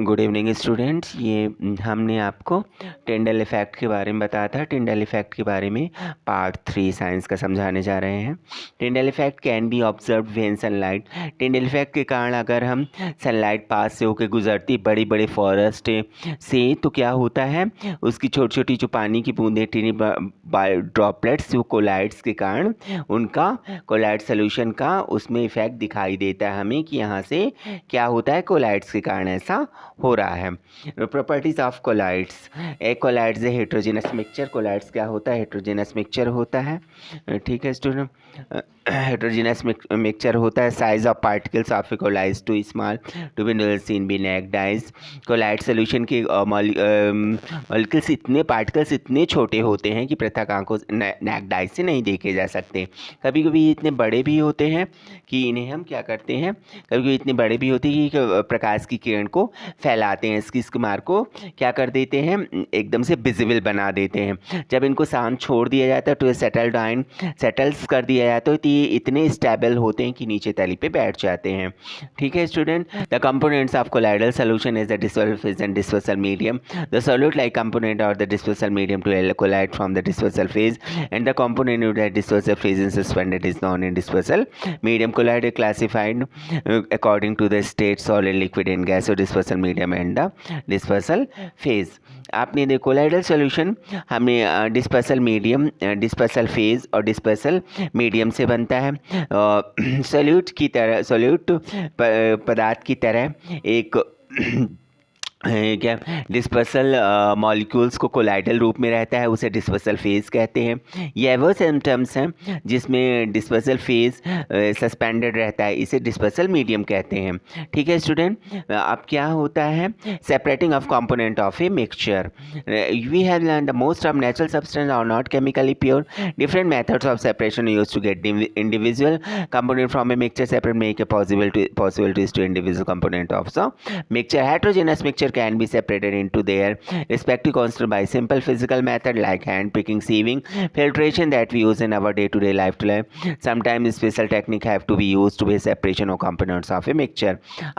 Good evening students. ये हमने आपको टिंडल इफ़ेक्ट के बारे में बताया था। टिंडल इफ़ेक्ट के बारे में पार्ट 3 साइंस का समझाने जा रहे हैं। टिंडल effect can be observe when sunlight. टिंडल effect के कारण अगर हम सनलाइट पास से होकर गुजरती बड़ी बड़ी फॉरेस्ट से तो क्या होता है, उसकी छोटी छोटी जो पानी की बूंदें टीनी ड्रॉपलेट्स जो कोलाइड्स के कारण उनका कोलाइड सोल्यूशन का उसमें इफ़ेक्ट दिखाई देता है हमें कि यहाँ से क्या होता है, कोलाइड्स के कारण ऐसा हो रहा है। Properties of colloids. एक कोलाइड्स है हेट्रोजेनस मिक्सचर। कोलाइड्स क्या होता है? हेट्रोजेनस मिक्सचर होता है। ठीक है स्टूडेंट, हेट्रोजेनस मिक्सचर होता है। Size of particles of a colloids too small to be seen by naked eyes. Colloid solution के मॉलिक्यूल्स इतने पार्टिकल्स इतने छोटे होते हैं कि पृथक आंखों नेक डाइज से नहीं देखे जा सकते। कभी कभी ये इतने बड़े भी होते हैं कि इन्हें हम क्या करते हैं, कभी कभी इतने बड़े भी होते हैं कि प्रकाश की किरण को फैलाते हैं, इसकी स्मार को क्या कर देते हैं, एकदम से विजिबल बना देते हैं। जब इनको शांत छोड़ दिया जाता है तो ये सेटल्स कर दिया जाता है तो ये इतने स्टेबल होते हैं कि नीचे तली पे बैठ जाते हैं। ठीक है student, the components of colloidal solution is the dispersal phase and dispersal medium. The solute like component और the dispersal medium to collide from the dispersal phase and the component of that dispersal phase is suspended is known in dispersal medium. Collide classified according to the state solid liquid and gas or dispersal medium and the dispersal phase. आपने देखो colloidal solution हमें dispersal medium, dispersal phase और dispersal medium से बनता है। Solute की तरह, solute पदार्थ की तरह एक क्या डिस्पर्सल मॉलिक्यूल्स को कोलाइडल रूप में रहता है, उसे डिस्पर्सल फेज कहते हैं। ये वो सिम्टम्स हैं जिसमें डिस्पर्सल फेज सस्पेंडेड रहता है, इसे डिस्पर्सल मीडियम कहते हैं। ठीक है स्टूडेंट, अब क्या होता है, separating of component of a mixture. We have learn the most of natural substance are not chemically pure. Different methods of separation used to get individual component from a mixture separate make a possibilities to individual component of the mixture. Heterogeneous mixture can be separated into their respective constituents by simple physical method like hand picking, sieving, filtration that we use in our day-to-day life. Sometimes special technique have to be used to be separation of components of a mixture.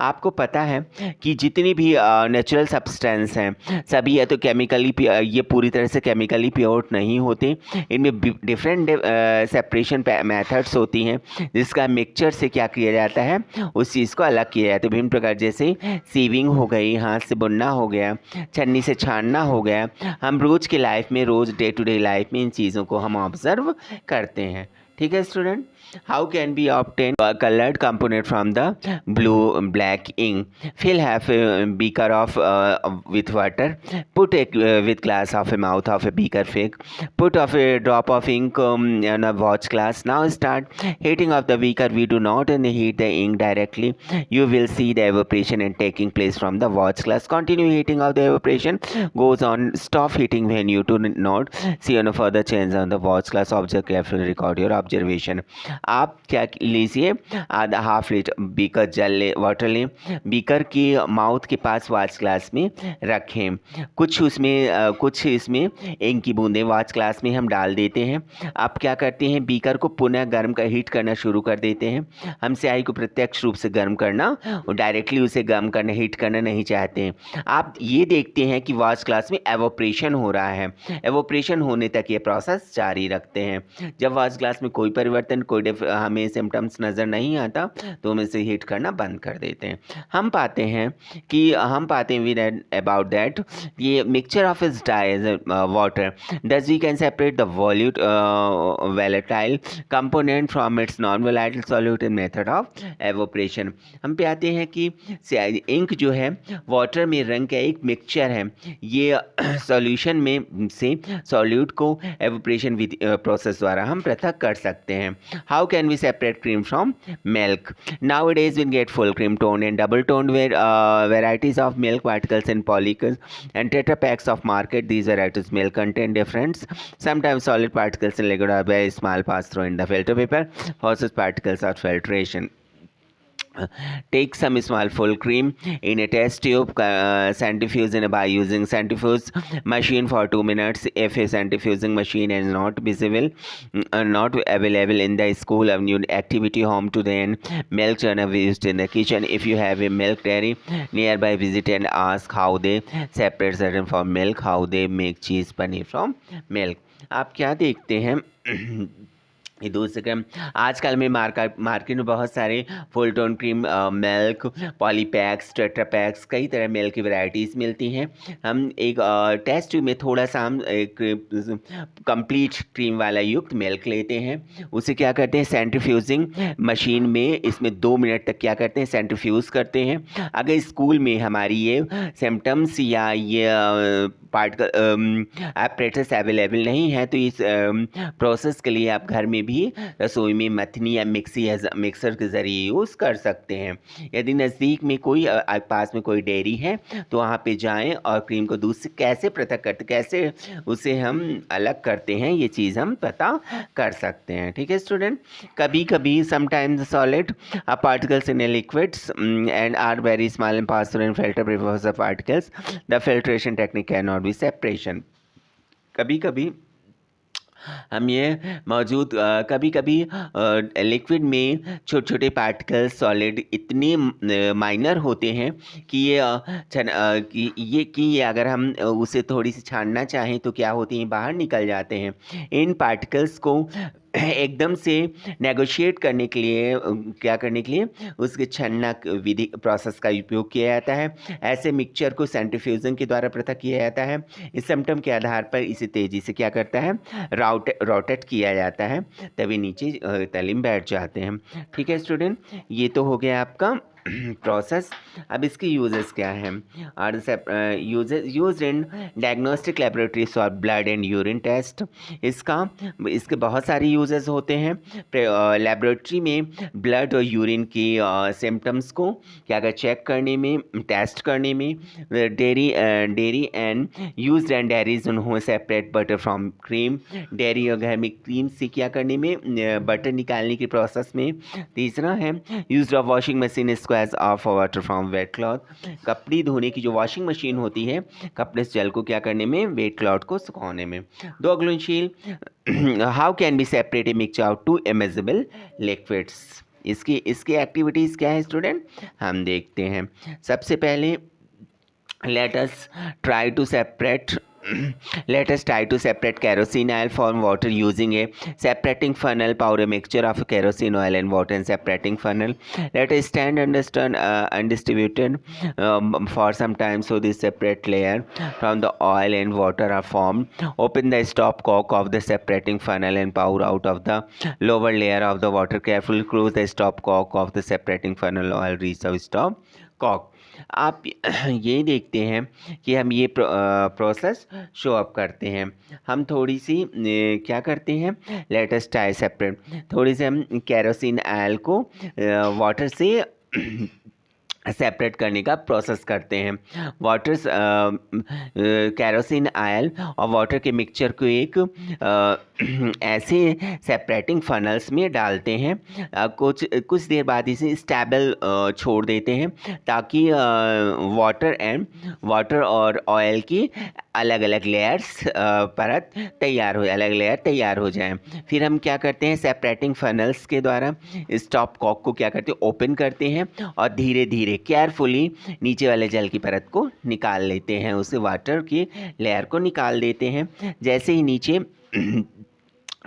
आपको पता है कि जितनी भी natural substance हैं सभी या तो केमिकली, ये पूरी तरह से केमिकली प्योर नहीं होते, इनमें डिफरेंट सेपरेशन मेथड्स होती हैं जिसका मिक्सचर से क्या किया जाता है, उस चीज़ को अलग किया जाता है। विभिन्न प्रकार जैसे सीविंग हो गई, हाथ से बुनना हो गया, छन्नी से छानना हो गया। हम रोज़ की लाइफ में, रोज़ डे टू डे लाइफ में इन चीज़ों को हम ऑब्जर्व करते हैं। ठीक है student, how can be obtained a colored component from the black ink? Fill half a beaker of with water, put with glass of a mouth of a beaker fig, put of a drop of ink in a watch glass. Now start heating of the beaker. We do not heat the ink directly. You will see the evaporation and taking place from the watch glass. Continue heating of the evaporation goes on. Stop heating when you do not see no further change on the watch glass. Object carefully record your observation. आप क्या लीजिए, आधा half litre beaker जल ले, water लें, beaker की mouth के पास watch glass में रखें, कुछ इसमें इंक की बूंदें वॉच ग्लास में हम डाल देते हैं। आप क्या करते हैं, बीकर को पुनः गर्म कर हीट करना शुरू कर देते हैं। हम स्याही को प्रत्यक्ष रूप से गर्म करना और डायरेक्टली उसे गर्म करना, हीट करना नहीं चाहते हैं। आप ये देखते हैं कि वॉच ग्लास में एवोपरेशन हो रहा है, एवोपरेशन होने तक ये प्रोसेस जारी रखते हैं। जब वॉच ग्लास में कोई परिवर्तन, कोई हमें सिम्टम्स नज़र नहीं आता तो हम इसे हीट करना बंद कर देते हैं। हम पाते हैं वी रेड अबाउट दैट ये mixture of is dye water, thus we can separate the volute volatile component from its non volatile solute in method of evaporation. हम पाते हैं कि इंक जो है वाटर में रंग का एक मिक्सचर है, ये सॉल्यूशन में से सॉल्यूट को एवोपरेशन प्रोसेस द्वारा हम पृथक कर सकते हैं। How can we separate cream from milk? Nowadays we get full cream, toned and double toned varieties of milk particles in polymers and tetra packs of market. These varieties milk contain different, sometimes solid particles in liquid or very small pass through in the filter paper for such particles of filtration. Take some small full cream in a test tube, centrifuge by using centrifuge machine for 2 minutes. If a centrifuging machine is not visible, not available in the school of new activity, home to then milk churner used in the kitchen. If you have a milk dairy nearby, visit and ask how they separate certain from milk, how they make cheese, paneer from milk. आप क्या देखते हैं ये दूसरे क्रम आजकल में market में बहुत सारे फुल टोन क्रीम, मिल्क, पॉलीपैक्स, टेट्रापैक्स, कई तरह मिल्क की वैरायटीज़ मिलती हैं। हम एक टेस्ट ट्यूब में थोड़ा सा हम एक कंप्लीट क्रीम वाला युक्त मिल्क लेते हैं, उसे क्या करते हैं सेंट्रीफ्यूजिंग मशीन में इसमें 2 मिनट तक क्या करते हैं सेंट्रीफ्यूज करते हैं। अगर स्कूल में हमारी ये सिम्टम्स या ये पार्टिकल एपरेटस अवेलेबल नहीं है तो इस प्रोसेस के लिए आप घर में भी रसोई में मथनी या मिक्सर के ज़रिए यूज़ कर सकते हैं। यदि नज़दीक में कोई पास में कोई डेयरी है तो वहाँ पे जाएं और क्रीम को दूध से कैसे पृथक करते, कैसे उसे हम अलग करते हैं, ये चीज़ हम पता कर सकते हैं। ठीक है स्टूडेंट, कभी कभी sometimes solid particles in liquids and are very small and pass through and filter before the particles, the filtration technique can not be separation. कभी कभी हम ये मौजूद कभी कभी लिक्विड में छोटे छोटे पार्टिकल्स सॉलिड इतने माइनर होते हैं कि ये अगर हम उसे थोड़ी सी छानना चाहें तो क्या होते हैं, बाहर निकल जाते हैं। इन पार्टिकल्स को एकदम से नेगोशिएट करने के लिए क्या करने के लिए उसके छन्ना विधि प्रोसेस का उपयोग किया जाता है। ऐसे मिक्सचर को सेंट्रीफ्यूजन के द्वारा पृथक किया जाता है। इस सिम्टम के आधार पर इसे तेज़ी से क्या करता है रोटेट किया जाता है, तभी नीचे तले में बैठ जाते हैं। ठीक है स्टूडेंट, ये तो हो गया आपका प्रोसेस। अब इसके यूजेस क्या हैं और use in diagnostic laboratories for blood and urine test. इसके बहुत सारे यूजेस होते हैं। लेबोरेटरी में ब्लड और यूरिन की सिम्टम्स को क्या कर चेक करने में, टेस्ट करने में। Dairy and use and dairies उन्होंने separate butter from cream. Dairy और घर में क्रीम से क्या करने में, बटर निकालने की प्रोसेस में। तीसरा है use of washing machine squeeze off water from wet cloth. कपड़े धोने की जो वॉशिंग मशीन होती है, कपड़े से जल को क्या करने में, वेट क्लॉथ को सुखाने में। दो घुलनशील how can be separate a mixture out two immiscible liquids. इसकी एक्टिविटीज़ क्या है स्टूडेंट, हम देखते हैं। सबसे पहले let us try to separate kerosene oil from water using a separating funnel. Pour a mixture of kerosene oil and water in separating funnel. Let it stand undistributed for some time so the separate layer from the oil and water are formed. Open the stop cock of the separating funnel and pour out of the lower layer of the water. Carefully close the stop cock of the separating funnel. Oil reach the stop cock. आप ये देखते हैं कि हम ये process show up करते हैं। हम थोड़ी सी क्या करते हैं, लेटेस्ट टाई सेपरेट, थोड़ी सी हम केरोसिन ऑयल को वाटर से सेपरेट करने का प्रोसेस करते हैं। केरोसिन ऑयल और वाटर के मिक्सचर को एक ऐसे सेपरेटिंग फनल्स में डालते हैं। कुछ देर बाद इसे स्टेबल छोड़ देते हैं ताकि वाटर और ऑयल की अलग अलग लेयर्स परत अलग लेयर तैयार हो जाएं। फिर हम क्या करते हैं, सेपरेटिंग फनल्स के द्वारा स्टॉप कॉक को क्या करते हैं, ओपन करते हैं और धीरे धीरे केयरफुली नीचे वाले जल की परत को निकाल लेते हैं, उसे वाटर की लेयर को निकाल देते हैं। जैसे ही नीचे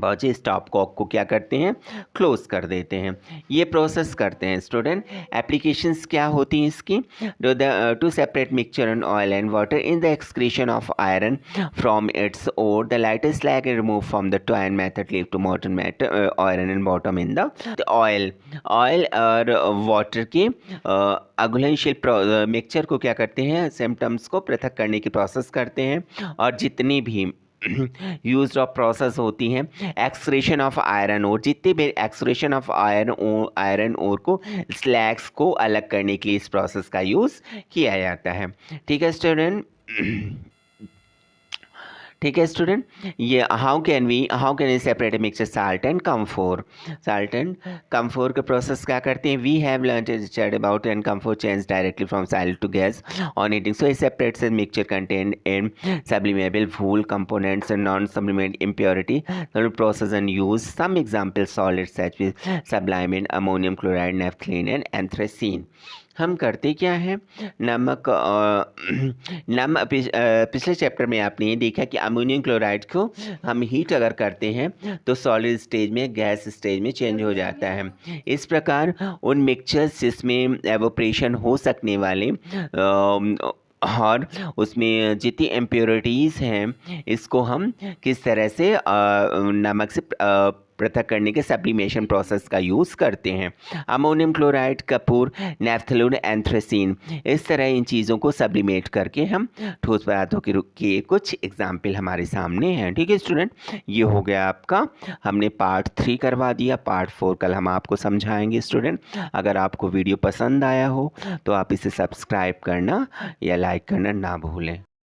पहुँचे स्टॉप कॉक को क्या करते हैं, क्लोज कर देते हैं। ये प्रोसेस करते हैं स्टूडेंट। एप्लीकेशंस क्या होती हैं इसकी, to separate mixture and oil and water in the extraction of iron from its ore, the lightest slag remove from the top method leave to modern matter iron and bottom in the oil और water के अघुलनशील mixture को क्या करते हैं, symptoms को पृथक करने की प्रोसेस करते हैं। और जितनी भी यूज ऑफ प्रोसेस होती हैं, एक्सक्रीशन ऑफ आयरन ओर, जितने भी एक्सक्रीशन ऑफ आयरन ओर को स्लैग्स को अलग करने के लिए इस प्रोसेस का यूज़ किया जाता है। ठीक है स्टूडेंट, ठीक है स्टूडेंट, ये how can we separate a mixture salt and camphor. Salt and camphor के प्रोसेस क्या करते हैं, we have learn about and camphor change directly from solid to gas on heating, so it separates a mixture contain in sublimable whole components and non-sublimate impurity process and use some example solids such as sublimate ammonium chloride, naphthalene and anthracene। हम करते क्या है, नमक पिछले chapter में आपने ये देखा कि अमोनियम क्लोराइड को हम हीट अगर करते हैं तो सॉलिड स्टेज में गैस स्टेज में चेंज हो जाता है। इस प्रकार उन मिक्सचर्स जिसमें एवोपरेशन हो सकने वाले और उसमें जितनी इम्प्योरिटीज़ हैं इसको हम किस तरह से नमक से पृथक करने के सब्लिमेशन प्रोसेस का यूज़ करते हैं। अमोनियम क्लोराइड, कपूर, नैफ्थलून, एंथ्रेसीन, इस तरह इन चीज़ों को सब्लिमेट करके हम ठोस पदार्थों के कुछ एग्जाम्पल हमारे सामने हैं। ठीक है स्टूडेंट, ये हो गया आपका, हमने पार्ट 3 करवा दिया, पार्ट 4 कल हम आपको समझाएंगे स्टूडेंट। अगर आपको वीडियो पसंद आया हो तो आप इसे सब्सक्राइब करना या लाइक करना ना भूलें।